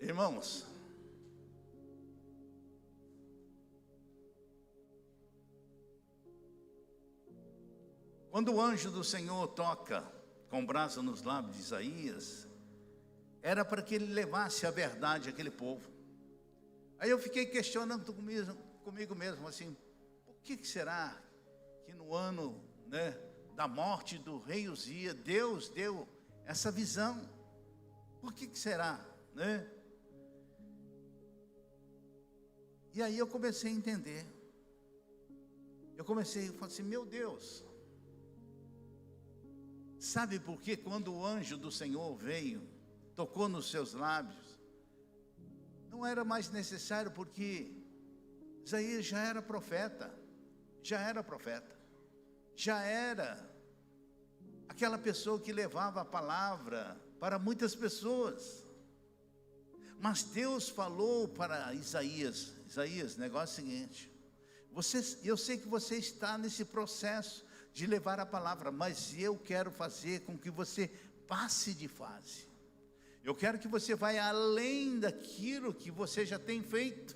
Irmãos, quando o anjo do Senhor toca com brasa nos lábios de Isaías, era para que ele levasse a verdade àquele povo. Aí eu fiquei questionando comigo mesmo, assim, por que será que no ano, da morte do rei Uzias, Deus deu essa visão? Por que será, E aí eu comecei a entender. Eu falei assim, meu Deus, sabe por que quando o anjo do Senhor veio, tocou nos seus lábios, não era mais necessário, porque Isaías já era profeta, já era aquela pessoa que levava a palavra para muitas pessoas. Mas Deus falou para Isaías, negócio é o seguinte, eu sei que você está nesse processo de levar a palavra, mas eu quero fazer com que você passe de fase. Eu quero que você vá além daquilo que você já tem feito.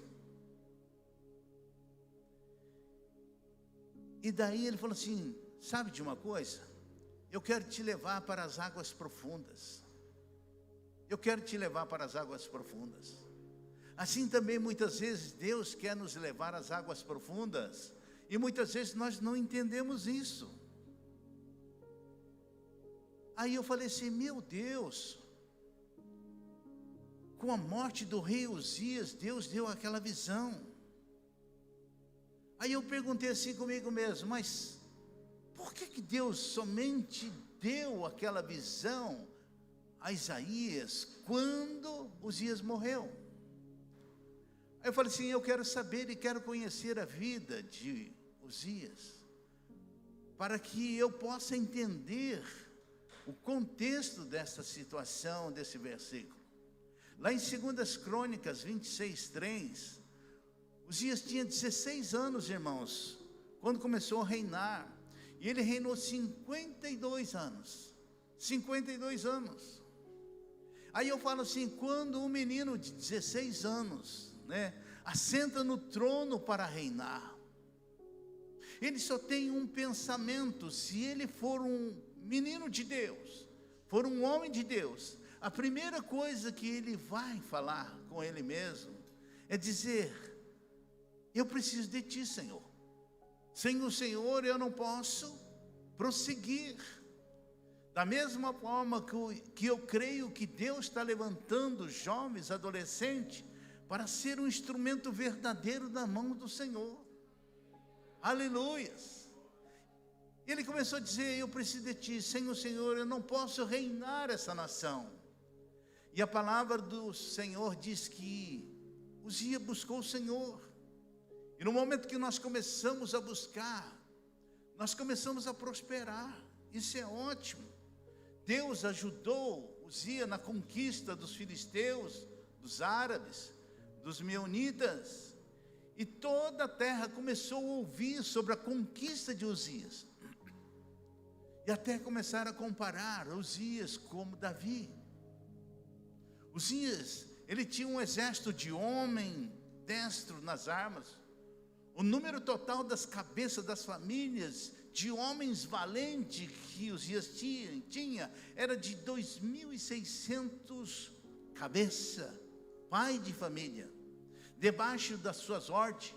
E daí ele falou assim, sabe de uma coisa? Eu quero te levar para as águas profundas. Assim também muitas vezes Deus quer nos levar às águas profundas. E muitas vezes nós não entendemos isso. Aí eu falei assim, meu Deus, com a morte do rei Uzias, Deus deu aquela visão. Aí eu perguntei assim comigo mesmo, mas por que Deus somente deu aquela visão a Isaías quando Uzias morreu? Aí eu falei assim, eu quero saber e quero conhecer a vida de Uzias, para que eu possa entender o contexto dessa situação, desse versículo. Lá em 2 Crônicas 26:3, Uzias tinha 16 anos, irmãos, quando começou a reinar, e ele reinou 52 anos. Aí eu falo assim, quando um menino de 16 anos, assenta no trono para reinar, ele só tem um pensamento. Se ele for um menino de Deus, for um homem de Deus, a primeira coisa que ele vai falar com ele mesmo é dizer, eu preciso de ti, Senhor. Sem o Senhor eu não posso prosseguir. Da mesma forma que eu creio que Deus está levantando jovens, adolescentes, para ser um instrumento verdadeiro na mão do Senhor. Aleluias. Ele começou a dizer, eu preciso de ti, sem o Senhor eu não posso reinar essa nação. E a palavra do Senhor diz que Uzias buscou o Senhor. E no momento que nós começamos a buscar, nós começamos a prosperar. Isso é ótimo. Deus ajudou Uzias na conquista dos filisteus, dos árabes, dos meunitas. E toda a terra começou a ouvir sobre a conquista de Uzias. E até começaram a comparar Uzias como Davi. Uzias, ele tinha um exército de homem destro nas armas. O número total das cabeças das famílias de homens valentes que Uzias tinha era de 2.600 cabeças, pai de família. Debaixo das suas ordens,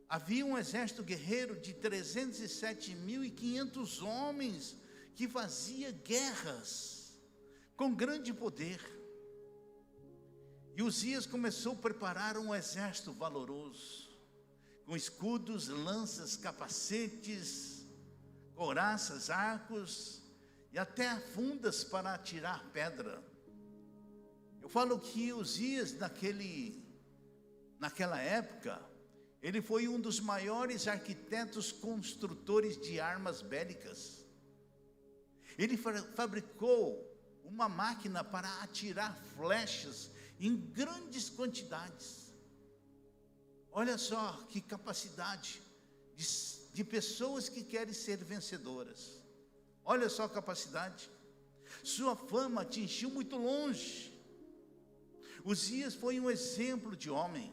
havia um exército guerreiro de 307.500 homens que fazia guerras com grande poder. E Uzias começou a preparar um exército valoroso, com escudos, lanças, capacetes, couraças, arcos e até fundas para atirar pedra. Eu falo que Uzias, naquela época, ele foi um dos maiores arquitetos construtores de armas bélicas. Ele fabricou uma máquina para atirar flechas em grandes quantidades. Olha só que capacidade de pessoas que querem ser vencedoras. Olha só a capacidade. Sua fama atingiu muito longe. Uzias foi um exemplo de homem,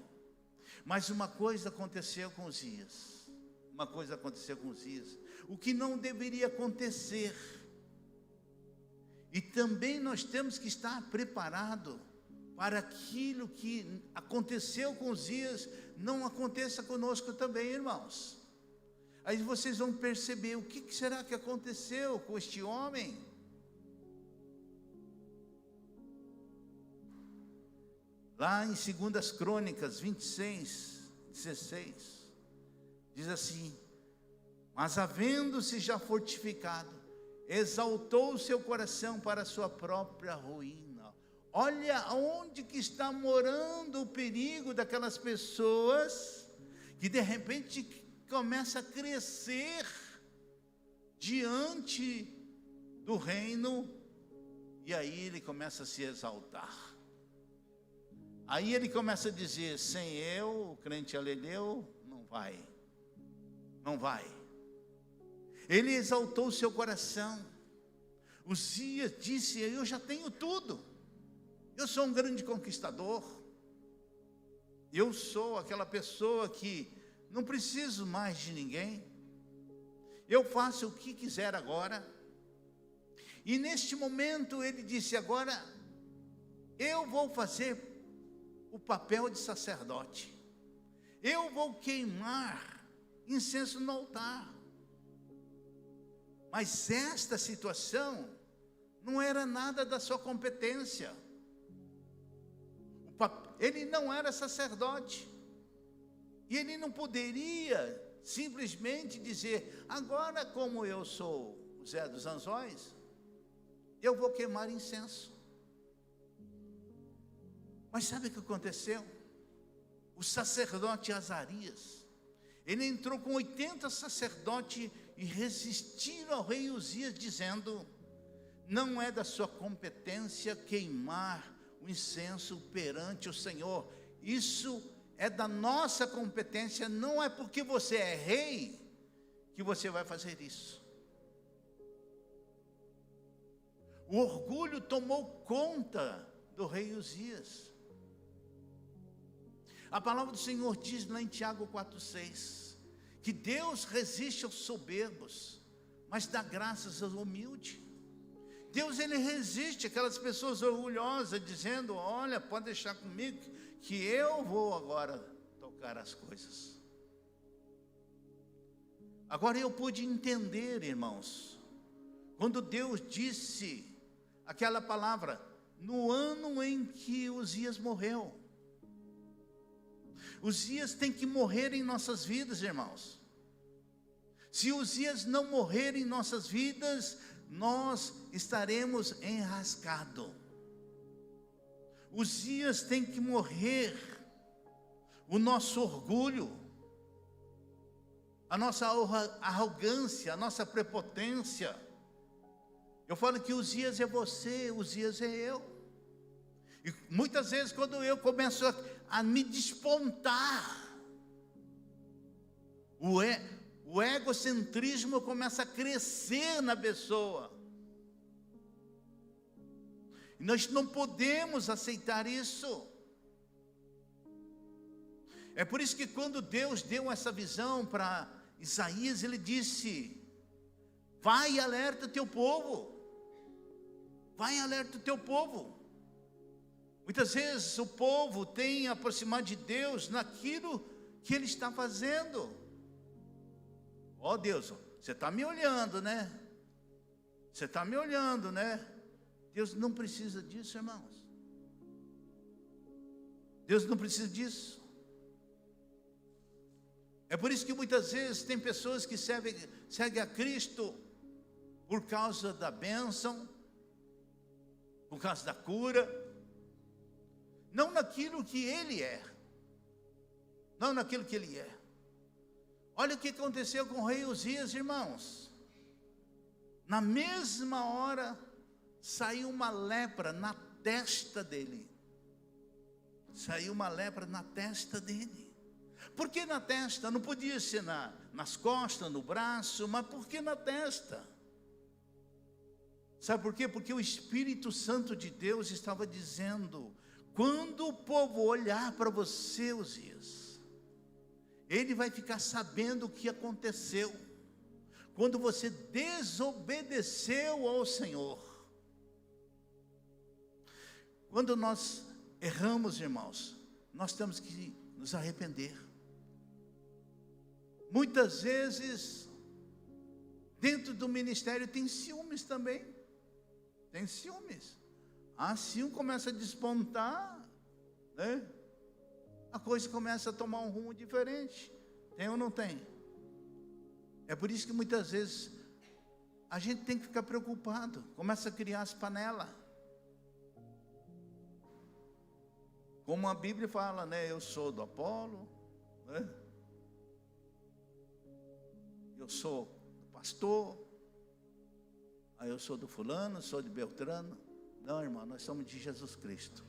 mas uma coisa aconteceu com Uzias. Uma coisa aconteceu com Uzias, o que não deveria acontecer. E também nós temos que estar preparado para aquilo que aconteceu com Uzias não aconteça conosco também, irmãos. Aí vocês vão perceber o que será que aconteceu com este homem. Lá em 2 Crônicas 26, 16, diz assim: mas havendo-se já fortificado, exaltou o seu coração para a sua própria ruína. Olha onde que está morando o perigo daquelas pessoas que de repente começa a crescer diante do reino, e aí ele começa a se exaltar. Aí ele começa a dizer: sem eu, o crente aleleu, não vai. Não vai. Ele exaltou o seu coração. Uzias disse: eu já tenho tudo. Eu sou um grande conquistador. Eu sou aquela pessoa que não preciso mais de ninguém. Eu faço o que quiser agora. E neste momento ele disse: agora eu vou fazer o papel de sacerdote. Eu vou queimar incenso no altar. Mas esta situação não era nada da sua competência. Ele não era sacerdote. E ele não poderia simplesmente dizer: agora, como eu sou o Zé dos Anzóis, eu vou queimar incenso. Mas sabe o que aconteceu? O sacerdote Azarias, ele entrou com 80 sacerdotes e resistiram ao rei Uzias, dizendo: não é da sua competência queimar o incenso perante o Senhor. Isso é da nossa competência. Não é porque você é rei que você vai fazer isso. O orgulho tomou conta do rei Uzias. A palavra do Senhor diz lá em Tiago 4,6, que Deus resiste aos soberbos, mas dá graças aos humildes. Deus, ele resiste aquelas pessoas orgulhosas, dizendo: olha, pode deixar comigo, que eu vou agora tocar as coisas. Agora eu pude entender, irmãos, quando Deus disse aquela palavra, no ano em que Uzias morreu. Uzias tem que morrer em nossas vidas, irmãos. Se Uzias não morrer em nossas vidas, nós estaremos enrascados. Uzias tem que morrer o nosso orgulho, a nossa arrogância, a nossa prepotência. Eu falo que Uzias é você, Uzias é eu. E muitas vezes quando eu começo a me despontar, o egocentrismo começa a crescer na pessoa. E nós não podemos aceitar isso. É por isso que quando Deus deu essa visão para Isaías, ele disse: vai e alerta o teu povo. Vai e alerta o teu povo. Muitas vezes o povo tem aproximado de Deus naquilo que ele está fazendo. Ó Deus, você está me olhando, né? Você está me olhando, né? Deus não precisa disso, irmãos. Deus não precisa disso. É por isso que muitas vezes tem pessoas que seguem a Cristo por causa da bênção, por causa da cura, não naquilo que Ele é. Não naquilo que Ele é. Olha o que aconteceu com o rei Uzias, irmãos. Na mesma hora, saiu uma lepra na testa dele. Saiu uma lepra na testa dele. Por que na testa? Não podia ser nas costas, no braço, mas por que na testa? Sabe por quê? Porque o Espírito Santo de Deus estava dizendo: quando o povo olhar para você, Uzias, ele vai ficar sabendo o que aconteceu, quando você desobedeceu ao Senhor. Quando nós erramos, irmãos, nós temos que nos arrepender. Muitas vezes, dentro do ministério tem ciúmes também. Tem ciúmes. Se um começa a despontar, né, a coisa começa a tomar um rumo diferente. Tem ou não tem? É por isso que muitas vezes a gente tem que ficar preocupado. Começa a criar as panelas. Como a Bíblia fala, né? Eu sou do Apolo, né? Eu sou do pastor, aí eu sou do fulano, sou de Beltrano. Não, irmão, nós somos de Jesus Cristo.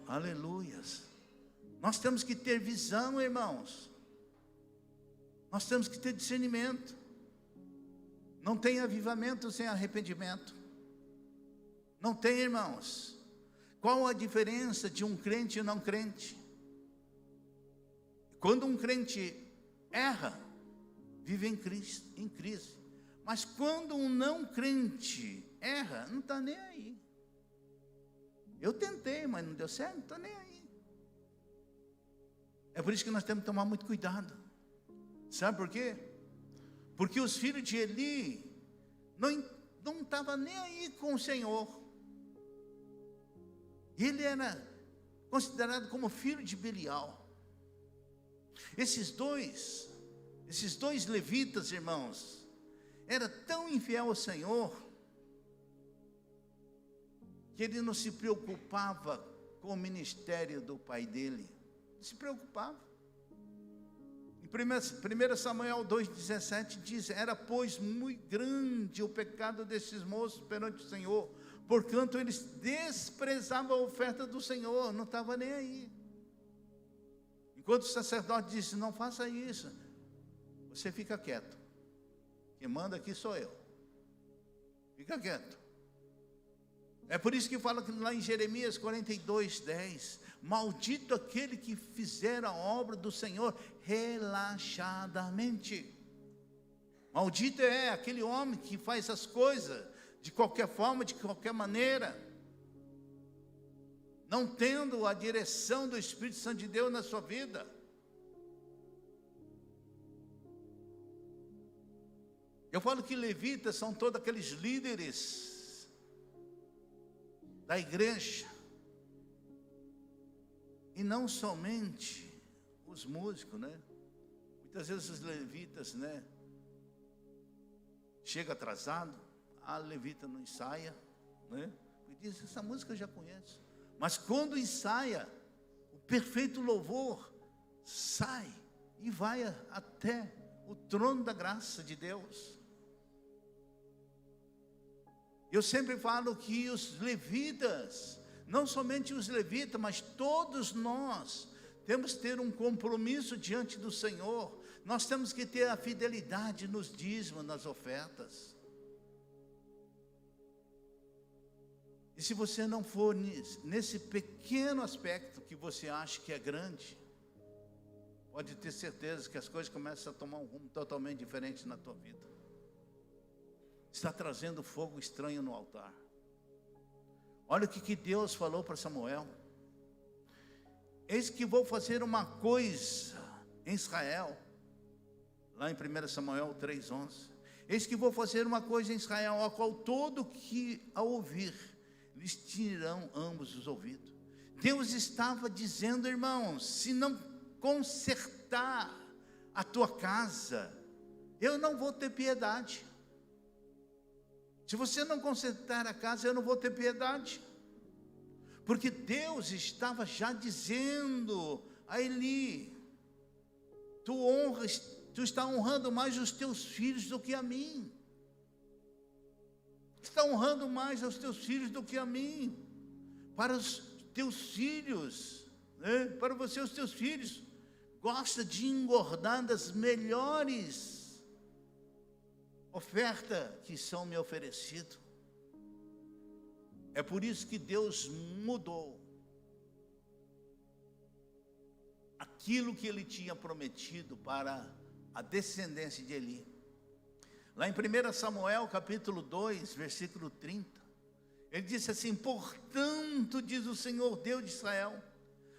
Aleluias. Nós temos que ter visão, irmãos. Nós temos que ter discernimento. Não tem avivamento sem arrependimento. Não tem, irmãos. Qual a diferença de um crente e não crente? Quando um crente erra, vive em crise. Mas quando um não crente erra, não está nem aí. Eu tentei, mas não deu certo, não está nem aí. É por isso que nós temos que tomar muito cuidado. Sabe por quê? Porque os filhos de Eli não estavam nem aí com o Senhor. Ele era considerado como filho de Belial. Esses dois levitas, irmãos, era tão infiel ao Senhor, que ele não se preocupava com o ministério do pai dele. Não se preocupava. Em 1 Samuel 2,17 diz: era pois muito grande o pecado desses moços perante o Senhor, porquanto eles desprezavam a oferta do Senhor, não estava nem aí. Enquanto o sacerdote disse: não faça isso, você fica quieto, quem manda aqui sou eu, fica quieto. É por isso que fala que lá em Jeremias 42:10, maldito aquele que fizer a obra do Senhor relaxadamente. Maldito é aquele homem que faz as coisas de qualquer forma, de qualquer maneira, não tendo a direção do Espírito Santo de Deus na sua vida. Eu falo que levitas são todos aqueles líderes da igreja, e não somente os músicos, né? Muitas vezes os levitas, né, chega atrasado, a levita não ensaia, né? E diz: essa música eu já conheço. Mas quando ensaia, o perfeito louvor sai e vai até o trono da graça de Deus. Eu sempre falo que os levitas, não somente os levitas, mas todos nós, temos que ter um compromisso diante do Senhor. Nós temos que ter a fidelidade nos dízimos, nas ofertas. E se você não for nesse pequeno aspecto que você acha que é grande, pode ter certeza que as coisas começam a tomar um rumo totalmente diferente na tua vida. Está trazendo fogo estranho no altar. Olha o que Deus falou para Samuel: eis que vou fazer uma coisa em Israel, lá em 1 Samuel 3:11. Eis que vou fazer uma coisa em Israel, a qual todo que a ouvir, lhes tirarão ambos os ouvidos. Deus estava dizendo, irmãos: se não consertar a tua casa, eu não vou ter piedade. Se você não consertar a casa, eu não vou ter piedade. Porque Deus estava já dizendo a Eli: tu está honrando mais os teus filhos do que a mim. Está honrando mais aos teus filhos do que a mim. Para os teus filhos, né? Para você, os teus filhos gosta de engordar das melhores oferta que são me oferecido. É por isso que Deus mudou aquilo que ele tinha prometido para a descendência de Eli. Lá em 1 Samuel capítulo 2, versículo 30, ele disse assim: portanto, diz o Senhor Deus de Israel,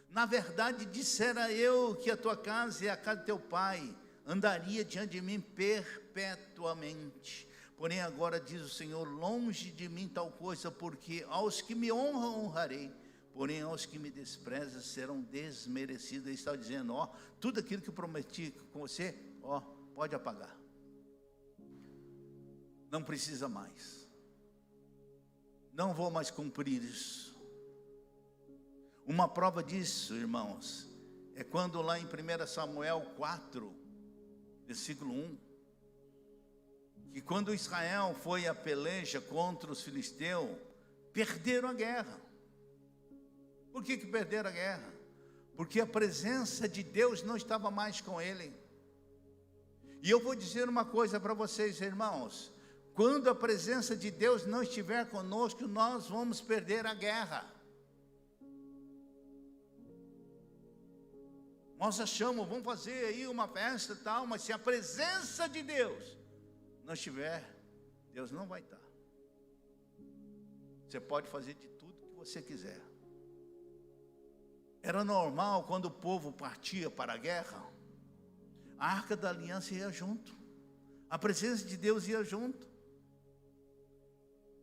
na verdade dissera eu que a tua casa e a casa de teu pai andaria diante de mim perpetuamente. Porém agora diz o Senhor, longe de mim tal coisa, porque aos que me honram honrarei, porém aos que me desprezam serão desmerecidos. Ele está dizendo, ó, tudo aquilo que eu prometi com você, ó, pode apagar. Não precisa mais. Não vou mais cumprir isso. Uma prova disso, irmãos, é quando lá em 1 Samuel 4, versículo 1, que quando Israel foi à peleja contra os filisteus, perderam a guerra. Por que perderam a guerra? Porque a presença de Deus não estava mais com ele. E eu vou dizer uma coisa para vocês, irmãos: quando a presença de Deus não estiver conosco, nós vamos perder a guerra. Nós achamos, vamos fazer aí uma festa e tal, mas se a presença de Deus não estiver, Deus não vai estar. Você pode fazer de tudo que você quiser. Era normal quando o povo partia para a guerra, a arca da aliança ia junto, a presença de Deus ia junto.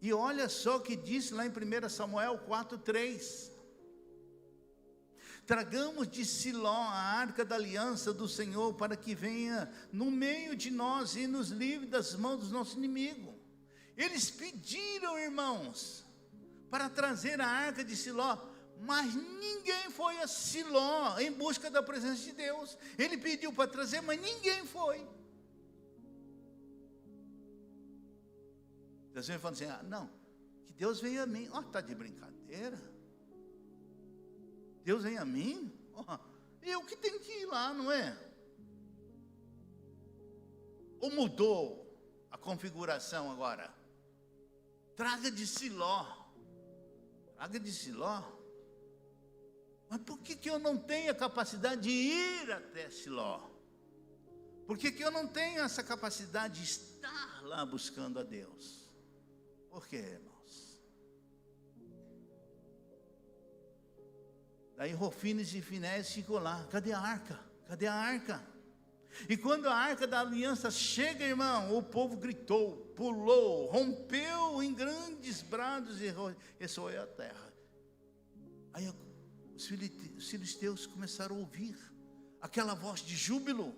E olha só o que disse lá em 1 Samuel 4:3. Tragamos de Siló a arca da aliança do Senhor, para que venha no meio de nós e nos livre das mãos dos nossos inimigos. Eles pediram, irmãos, para trazer a arca de Siló, mas ninguém foi a Siló em busca da presença de Deus. Ele pediu para trazer, mas ninguém foi. Deus vem falando assim, não, que Deus venha a mim. Ó, está de brincadeira? Deus vem a mim? Oh, eu que tenho que ir lá, não é? Ou mudou a configuração agora? Traga de Siló. Traga de Siló. Mas por que eu não tenho a capacidade de ir até Siló? Por que eu não tenho essa capacidade de estar lá buscando a Deus? Por quê, irmãos? Daí Hofines e Finéias ficou lá, cadê a arca? Cadê a arca? E quando a arca da aliança chega, irmão, o povo gritou, pulou, rompeu em grandes brados e ressoou a terra. Aí os filisteus começaram a ouvir aquela voz de júbilo.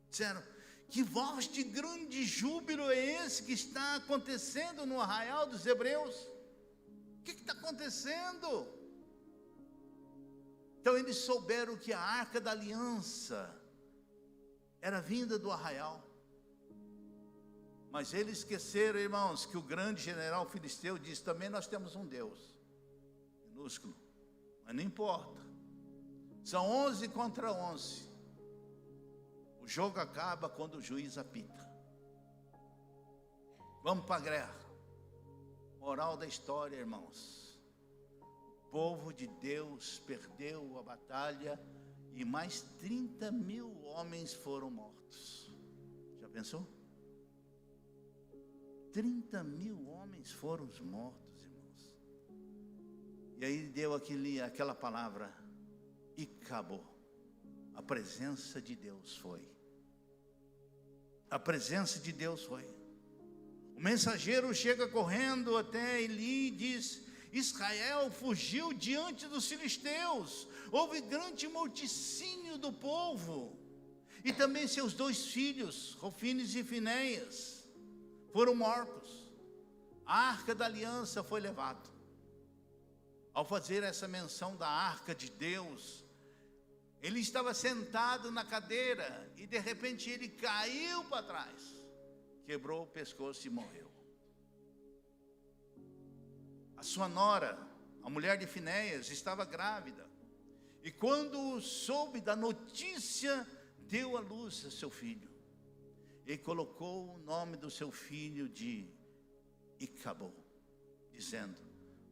Disseram, que voz de grande júbilo é esse que está acontecendo no arraial dos hebreus? O que está acontecendo? Então eles souberam que a arca da aliança era vinda do arraial. Mas eles esqueceram, irmãos, que o grande general filisteu disse, também nós temos um Deus, minúsculo, mas não importa. São 11 contra 11. O jogo acaba quando o juiz apita. Vamos para a guerra. Moral da história, irmãos. O povo de Deus perdeu a batalha e mais 30.000 homens foram mortos. Já pensou? 30.000 homens foram mortos, irmãos. E aí deu aquela palavra, e acabou. A presença de Deus foi. A presença de Deus foi. O mensageiro chega correndo até Eli e diz, Israel fugiu diante dos filisteus, houve grande morticínio do povo, e também seus 2 filhos, Hofines e Finéias, foram mortos. A arca da aliança foi levada. Ao fazer essa menção da arca de Deus, ele estava sentado na cadeira, e de repente ele caiu para trás, quebrou o pescoço e morreu. A sua nora, a mulher de Finéias, estava grávida. E quando soube da notícia, deu à luz a seu filho. E colocou o nome do seu filho de Icabô, dizendo,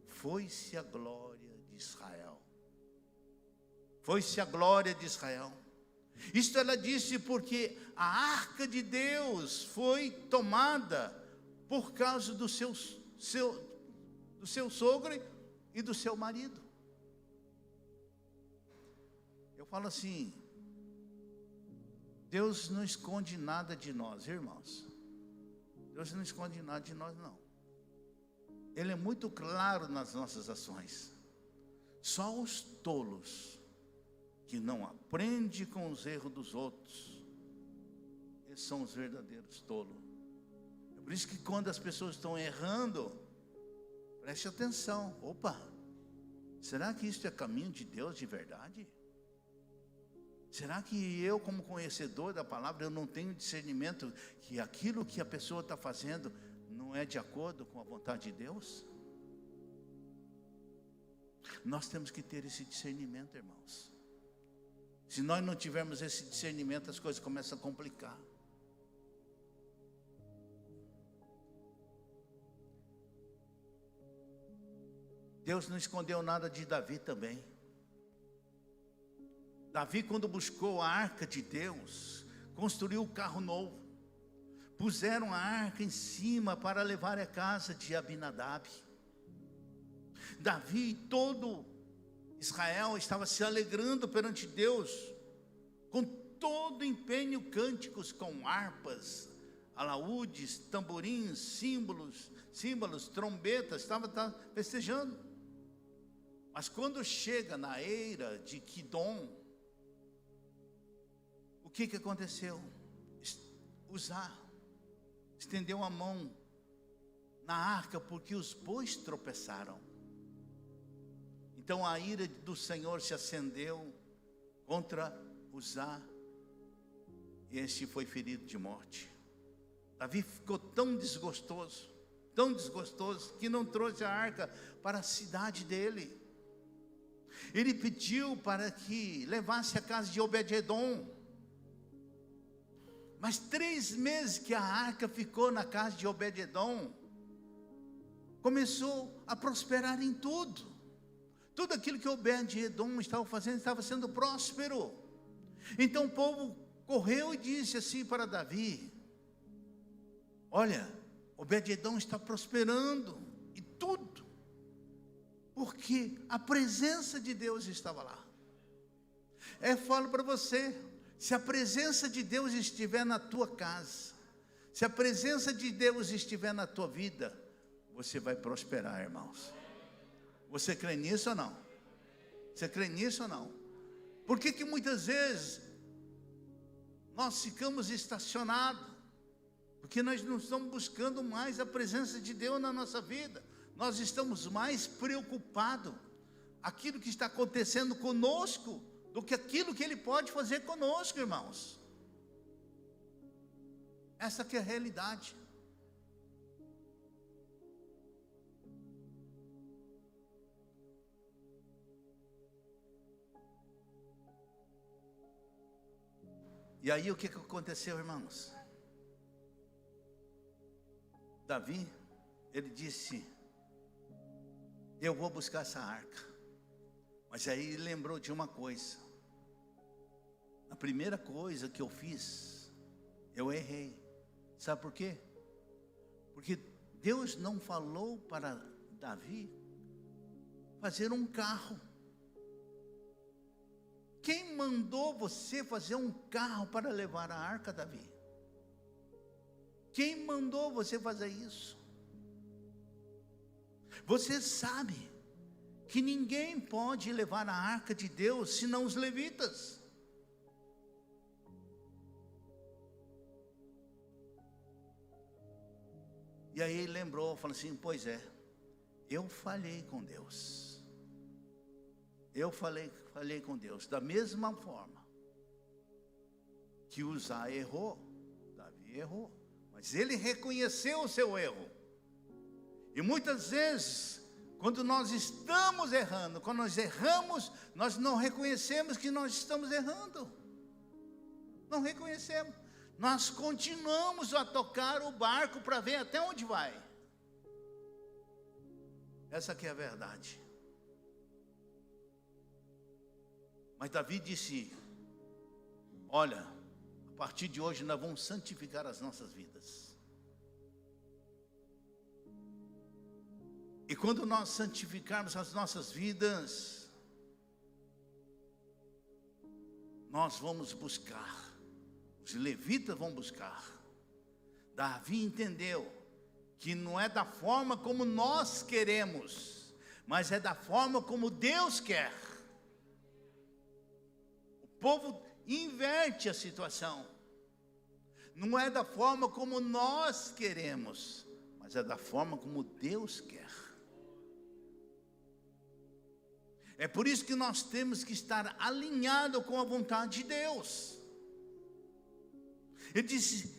foi-se a glória de Israel. Foi-se a glória de Israel. Isto ela disse porque a arca de Deus foi tomada por causa do seu sogro e do seu marido. Eu falo assim, Deus não esconde nada de nós, irmãos. Deus não esconde nada de nós, não. Ele é muito claro nas nossas ações. Só os tolos que não aprendem com os erros dos outros, esses são os verdadeiros tolos. É por isso que quando as pessoas estão errando, preste atenção. Opa, será que isso é caminho de Deus de verdade? Será que eu, como conhecedor da palavra, eu não tenho discernimento que aquilo que a pessoa está fazendo não é de acordo com a vontade de Deus? Nós temos que ter esse discernimento, irmãos. Se nós não tivermos esse discernimento, as coisas começam a complicar. Deus não escondeu nada de Davi também. Davi, quando buscou a arca de Deus, construiu um carro novo. Puseram a arca em cima para levar à casa de Abinadab. Davi e todo Israel estava se alegrando perante Deus, com todo empenho, cânticos com harpas, alaúdes, tamborins, símbolos, trombetas, estava festejando. Mas quando chega na eira de Quidom, o que aconteceu? Uzá estendeu a mão na arca porque os bois tropeçaram. Então a ira do Senhor se acendeu contra Uzá, e este foi ferido de morte. Davi ficou tão desgostoso, que não trouxe a arca para a cidade dele. Ele pediu para que levasse a casa de Obed-edom. Mas 3 meses que a arca ficou na casa de Obed-edom, começou a prosperar em tudo. Tudo aquilo que Obed-edom estava fazendo estava sendo próspero. Então o povo correu e disse assim para Davi: olha, Obed-edom está prosperando e tudo, porque a presença de Deus estava lá. Falo para você, se a presença de Deus estiver na tua casa, se a presença de Deus estiver na tua vida, você vai prosperar, irmãos. Você crê nisso ou não? Você crê nisso ou não? Por que muitas vezes nós ficamos estacionados? Porque nós não estamos buscando mais a presença de Deus na nossa vida. Nós estamos mais preocupados com aquilo que está acontecendo conosco do que aquilo que Ele pode fazer conosco, irmãos. Essa que é a realidade. E aí o que aconteceu, irmãos? Davi, ele disse: eu vou buscar essa arca. Mas aí ele lembrou de uma coisa. A primeira coisa que eu fiz, eu errei. Sabe por quê? Porque Deus não falou para Davi fazer um carro. Quem mandou você fazer um carro para levar a arca, Davi? Quem mandou você fazer isso? Você sabe que ninguém pode levar a arca de Deus senão os levitas. E aí ele lembrou, falou assim: pois é, eu falhei com Deus. Eu falei com Deus. Da mesma forma que Uzá errou, Davi errou. Mas ele reconheceu o seu erro. E muitas vezes, quando nós estamos errando, quando nós erramos, nós não reconhecemos que nós estamos errando. Não reconhecemos. Nós continuamos a tocar o barco para ver até onde vai. Essa que é a verdade. Mas Davi disse: olha, a partir de hoje nós vamos santificar as nossas vidas. E quando nós santificarmos as nossas vidas, nós vamos buscar, os levitas vão buscar. Davi entendeu que não é da forma como nós queremos, mas é da forma como Deus quer. O povo inverte a situação. Não é da forma como nós queremos, mas é da forma como Deus quer. É por isso que nós temos que estar alinhados com a vontade de Deus. Ele disse,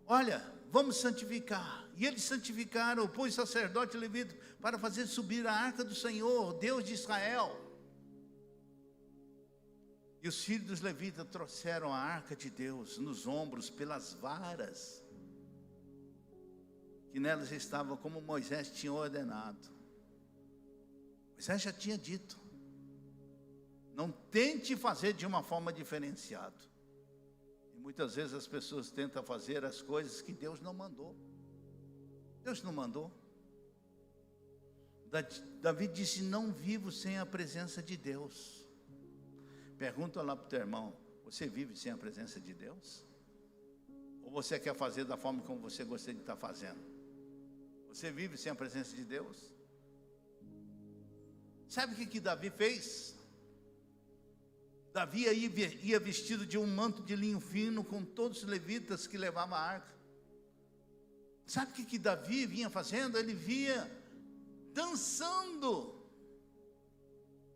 olha, vamos santificar. E eles santificaram, pôs sacerdote levita para fazer subir a arca do Senhor, Deus de Israel. E os filhos dos levitas trouxeram a arca de Deus nos ombros, pelas varas, que nelas estavam como Moisés tinha ordenado. Moisés já tinha dito, não tente fazer de uma forma diferenciada. E muitas vezes as pessoas tentam fazer as coisas que Deus não mandou. Deus não mandou. Davi disse, não vivo sem a presença de Deus. Pergunta lá para o teu irmão, você vive sem a presença de Deus? Ou você quer fazer da forma como você gostaria de estar fazendo? Você vive sem a presença de Deus? Sabe o que Davi fez? Davi ia vestido de um manto de linho fino, com todos os levitas que levavam a arca. Sabe o que Davi vinha fazendo? Ele vinha dançando,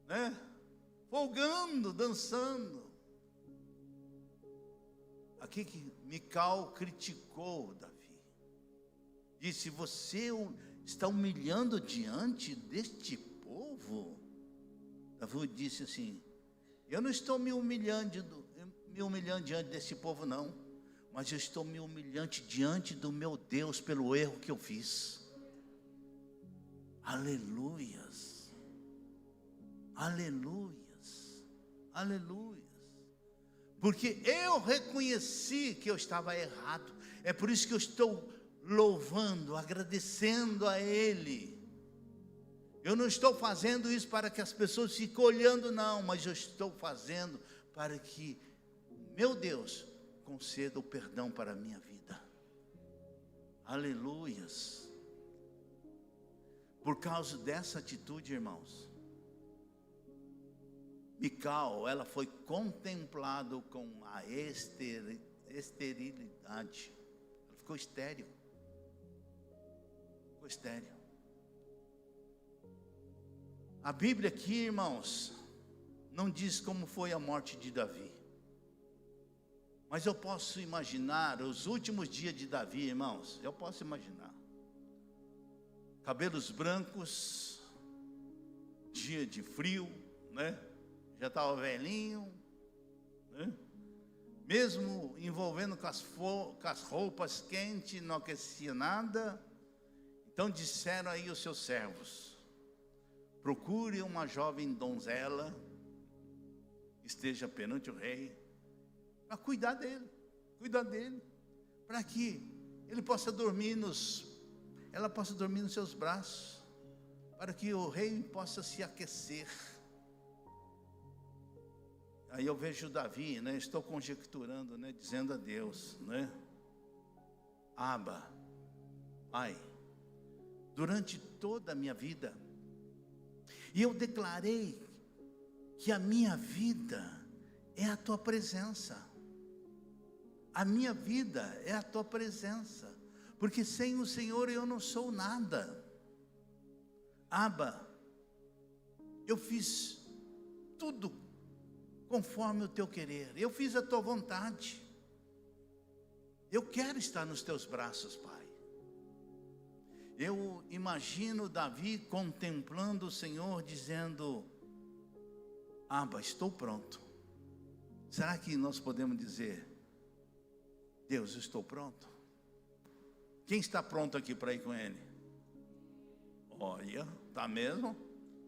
né? Folgando, dançando. Aqui que Mical criticou Davi. Disse, você está humilhando diante deste povo? Davi disse assim, eu não estou me humilhando diante desse povo não, mas eu estou me humilhando diante do meu Deus pelo erro que eu fiz. Aleluias, aleluias, aleluias. Porque eu reconheci que eu estava errado. É por isso que eu estou louvando, agradecendo a Ele. Eu não estou fazendo isso para que as pessoas fiquem olhando, não, mas eu estou fazendo para que meu Deus conceda o perdão para a minha vida. Aleluias. Por causa dessa atitude, irmãos, Mical, ela foi contemplada com a esterilidade. Ela ficou estéril. Ficou estéril. A Bíblia aqui, irmãos, não diz como foi a morte de Davi. Mas eu posso imaginar os últimos dias de Davi, irmãos. Eu posso imaginar. Cabelos brancos, dia de frio, né? Já estava velhinho, né? Mesmo envolvendo com as roupas quentes, não aquecia nada. Então disseram aí os seus servos, procure uma jovem donzela que esteja perante o rei, para cuidar dele, para que ele possa dormir ela possa dormir nos seus braços, para que o rei possa se aquecer. Aí eu vejo Davi, né? Estou conjecturando, né? Dizendo a Deus, né? Abba, Pai, durante toda a minha vida, e eu declarei que a minha vida é a tua presença. A minha vida é a tua presença, porque sem o Senhor eu não sou nada. Abba, eu fiz tudo conforme o teu querer, eu fiz a tua vontade. Eu quero estar nos teus braços, Pai. Eu imagino Davi contemplando o Senhor, dizendo, Abba, estou pronto. Será que nós podemos dizer, Deus, eu estou pronto? Quem está pronto aqui para ir com Ele? Olha, está mesmo?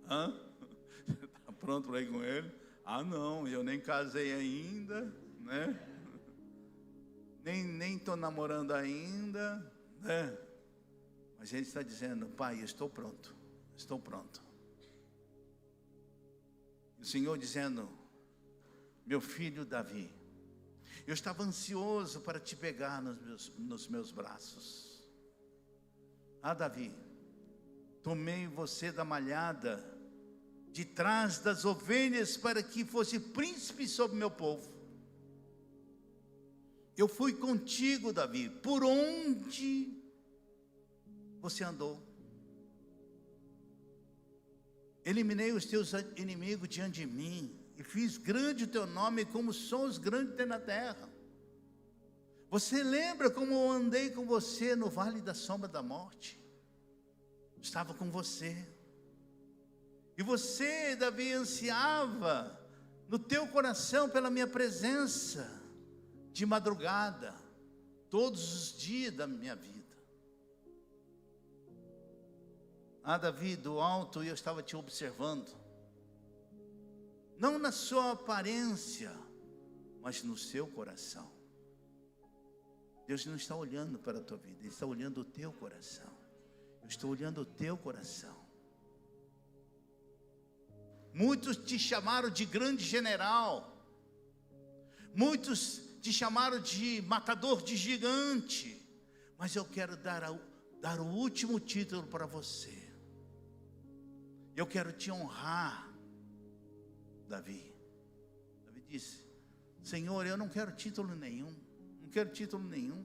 Está pronto para ir com Ele? Ah não, eu nem casei ainda, né? nem estou namorando ainda, né? Mas ele está dizendo: pai, estou pronto, estou pronto. E o Senhor dizendo: meu filho Davi, eu estava ansioso para te pegar nos meus braços. Ah, Davi, tomei você da malhada, de trás das ovelhas, para que fosse príncipe sobre meu povo. Eu fui contigo, Davi, por onde você andou. Eliminei os teus inimigos diante de mim, e fiz grande o teu nome, como são os grandes que tem na terra. Você lembra como eu andei com você no vale da sombra da morte? Estava com você. E você, Davi, ansiava no teu coração pela minha presença, de madrugada, todos os dias da minha vida. Ah, Davi, do alto eu estava te observando, não na sua aparência, mas no seu coração. Deus não está olhando para a tua vida, Ele está olhando o teu coração. Eu estou olhando o teu coração. Muitos te chamaram de grande general, muitos te chamaram de matador de gigante, mas eu quero dar o último título para você. Eu quero te honrar, Davi. Davi disse: Senhor, eu não quero título nenhum, não quero título nenhum.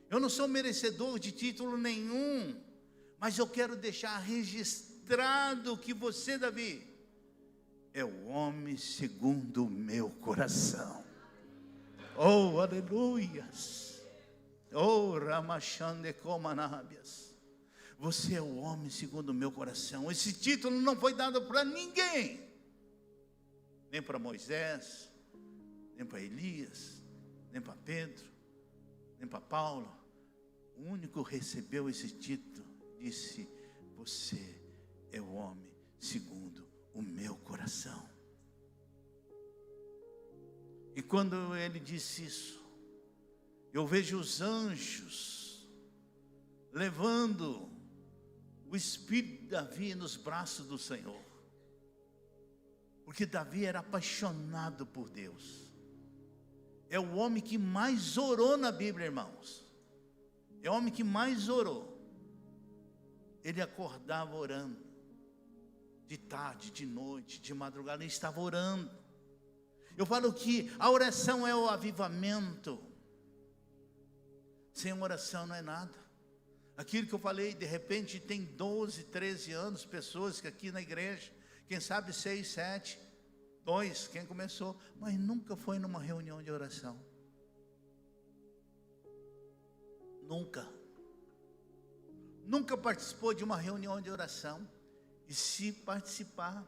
Eu não sou merecedor de título nenhum, mas eu quero deixar registrado que você, Davi, é o homem segundo o meu coração. Oh, aleluias. Oh, Ramachande Comanabias. Você é o homem segundo o meu coração. Esse título não foi dado para ninguém, nem para Moisés, nem para Elias, nem para Pedro, nem para Paulo. O único que recebeu esse título disse: você é o homem segundo o meu coração. E quando ele disse isso, eu vejo os anjos levando o espírito de Davi nos braços do Senhor, porque Davi era apaixonado por Deus. É o homem que mais orou na Bíblia, irmãos. É o homem que mais orou. Ele acordava orando, de tarde, de noite, de madrugada, ele estava orando. Eu falo que a oração é o avivamento. Sem oração não é nada. Aquilo que eu falei, de repente tem 12, 13 anos, pessoas que aqui na igreja, quem sabe 6, 7, 2, quem começou, mas nunca foi numa reunião de oração. Nunca participou de uma reunião de oração. E se participar,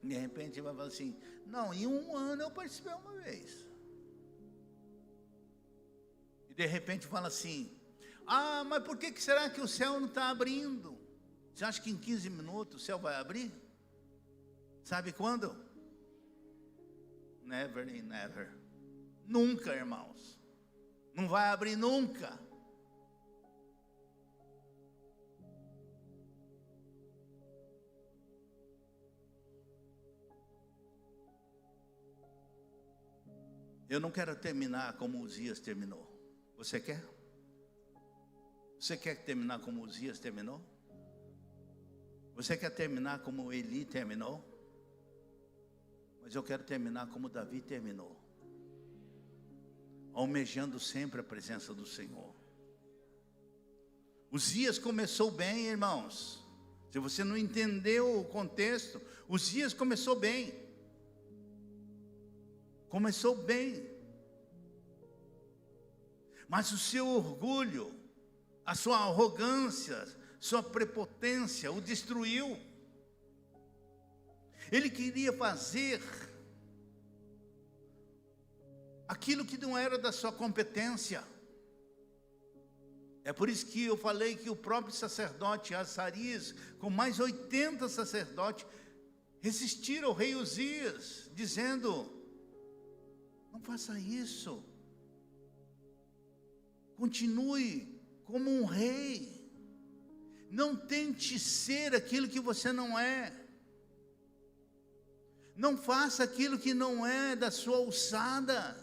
de repente vai falar assim: não, em um ano eu participei uma vez. E de repente fala assim: ah, mas por que será que o céu não está abrindo? Você acha que em 15 minutos o céu vai abrir? Sabe quando? Never and never. Nunca, irmãos. Não vai abrir nunca. Eu não quero terminar como Uzias terminou. Você quer? Você quer terminar como Uzias terminou? Você quer terminar como Eli terminou? Mas eu quero terminar como Davi terminou, almejando sempre a presença do Senhor. Uzias começou bem, irmãos. Se você não entendeu o contexto, Uzias começou bem. Começou bem, mas o seu orgulho, a sua arrogância, sua prepotência o destruiu. Ele queria fazer aquilo que não era da sua competência. É por isso que eu falei que o próprio sacerdote Azarias, com mais 80 sacerdotes, resistiram ao rei Uzias, dizendo: não faça isso. Continue como um rei. Não tente ser aquilo que você não é. Não faça aquilo que não é da sua alçada.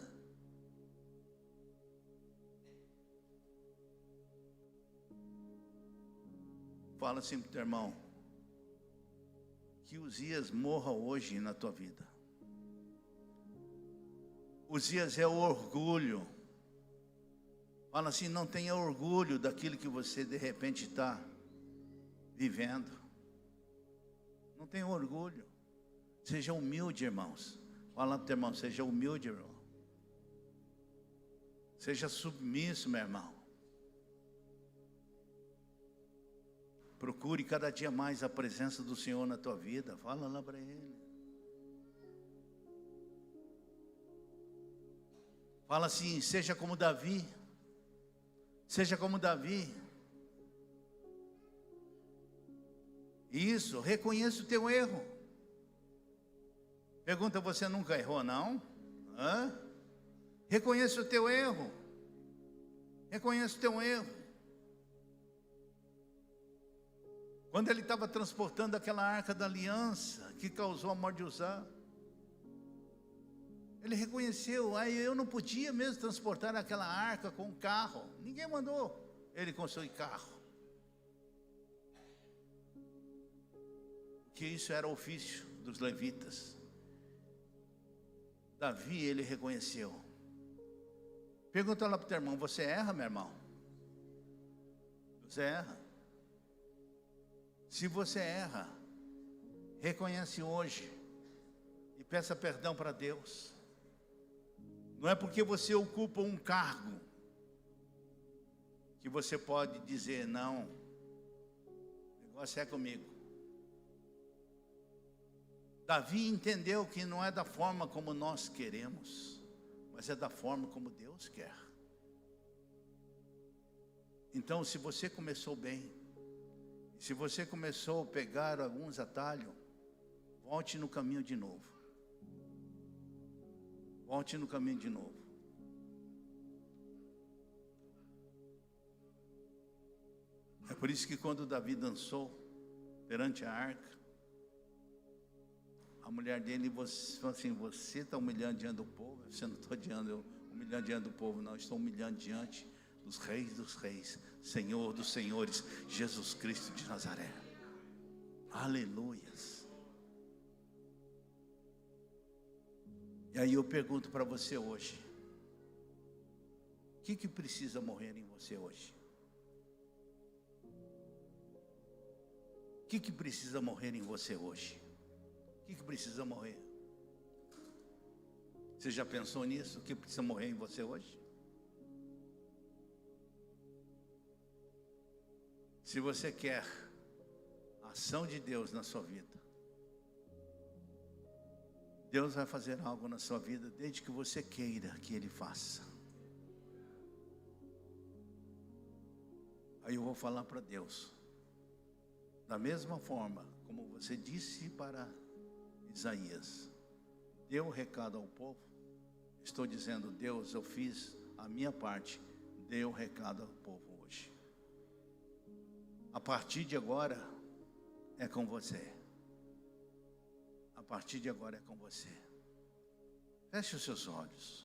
Fala assim para o teu irmão: que Uzias morra hoje na tua vida. Uzias é o orgulho. Fala assim: não tenha orgulho daquilo que você de repente está vivendo. Não tenha orgulho. Seja humilde, irmãos. Fala para o teu irmão: seja humilde, irmão. Seja submisso, meu irmão. Procure cada dia mais a presença do Senhor na tua vida. Fala lá para Ele. Fala assim: seja como Davi. Seja como Davi. Isso, reconheça o teu erro. Pergunta: você nunca errou, não? Hã? Reconheça o teu erro. Reconheça o teu erro. Quando ele estava transportando aquela arca da aliança que causou a morte de Uzá, ele reconheceu: aí eu não podia mesmo transportar aquela arca com um carro. Ninguém mandou ele construir carro. Que isso era ofício dos levitas. Davi, ele reconheceu. Pergunta lá para o teu irmão: você erra, meu irmão? Você erra? Se você erra, reconhece hoje e peça perdão para Deus. Não é porque você ocupa um cargo que você pode dizer: não, o negócio é comigo. Davi entendeu que não é da forma como nós queremos, mas é da forma como Deus quer. Então, se você começou bem, se você começou a pegar alguns atalhos, volte no caminho de novo. Volte no caminho de novo. É por isso que quando Davi dançou perante a arca, a mulher dele falou assim: você está humilhando diante do povo? Você não está humilhando diante do povo, não. Estou humilhando diante dos reis, Senhor dos senhores, Jesus Cristo de Nazaré. Aleluias. E aí eu pergunto para você hoje: o que precisa morrer em você hoje? O que precisa morrer em você hoje? O que precisa morrer? Você já pensou nisso? O que precisa morrer em você hoje? Se você quer a ação de Deus na sua vida, Deus vai fazer algo na sua vida desde que você queira que Ele faça. Aí eu vou falar para Deus, da mesma forma como você disse para Isaías, deu o recado ao povo. Estou dizendo: Deus, eu fiz a minha parte, deu o recado ao povo hoje. A partir de agora é com você. A partir de agora é com você. Feche os seus olhos.